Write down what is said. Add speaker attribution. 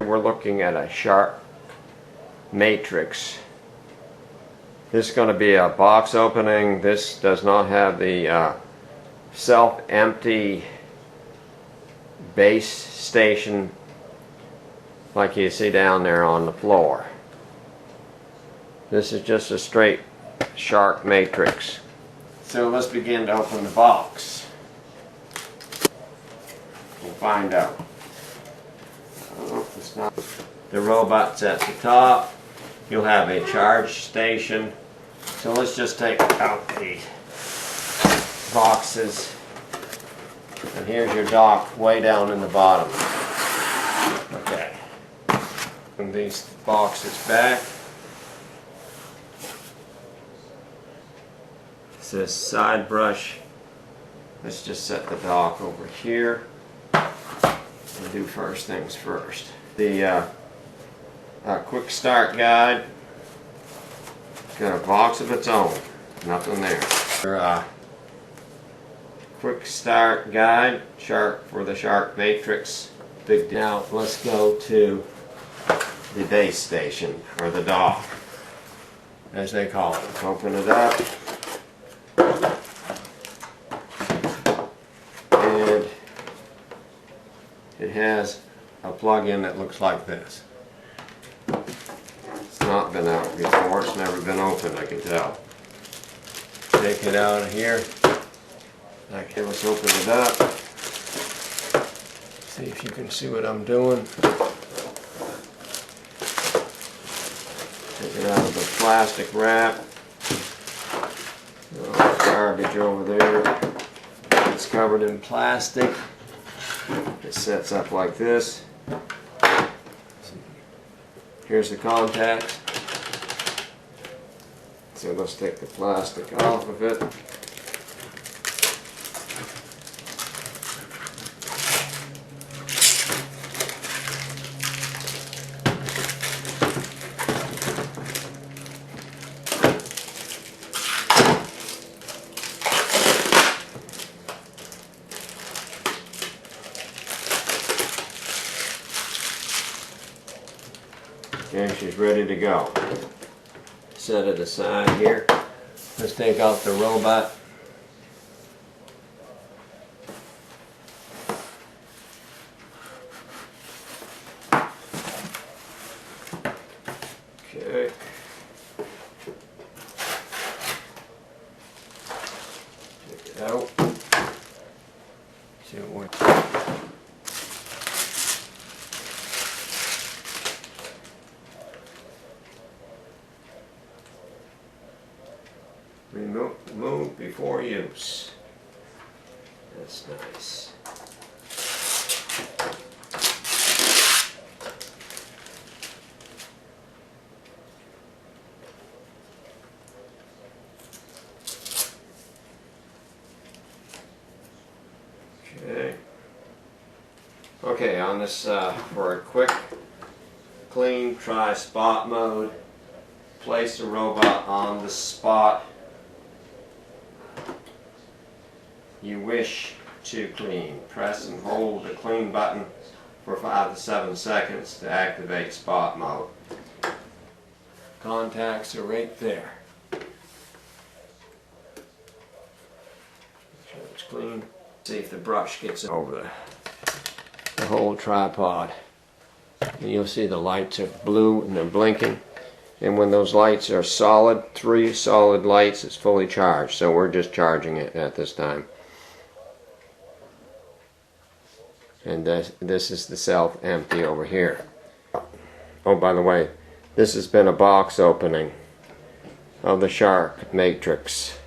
Speaker 1: We're looking at a Shark Matrix. This is going to be a box opening. This does not have the self-empty base station like you see down there on the floor. This is just a straight Shark Matrix. So let's begin to open the box. We'll find out. Oh, it's not. The robot's at the top. You'll have a charge station. So let's just take out the boxes. And here's your dock way down in the bottom. Okay. And these boxes back. It says side brush. Let's just set the dock over here. And do first things first. The quick start guide. Got a box of its own. Nothing there. Quick start guide. For the Shark Matrix. Big. Now let's go to the base station, or the dock, as they call it. Open it up. And it has a plug-in that looks like this. It's not been out before. It's never been opened, I can tell. Take it out of here. Okay, let's open it up. See if you can see what I'm doing. Take it out of the plastic wrap. Oh, garbage over there. It's covered in plastic. It sets up like this. Here's the contacts. So let's take the plastic off of it. Okay, she's ready to go. Set it aside here. Let's take out the robot. Okay. Take it out. See what works. Remove before use. That's nice. Okay. Okay, on this, for a quick clean, try spot mode. Place the robot on the spot you wish to clean. Press and hold the clean button for 5 to 7 seconds to activate spot mode. Contacts are right there. Make sure it's clean. See if the brush gets over the whole tripod. And you'll see the lights are blue and they're blinking. And when those lights are solid, 3 solid lights, it's fully charged. So we're just charging it at this time. And this is the self-empty over here. Oh, by the way, this has been a box opening of the Shark Matrix.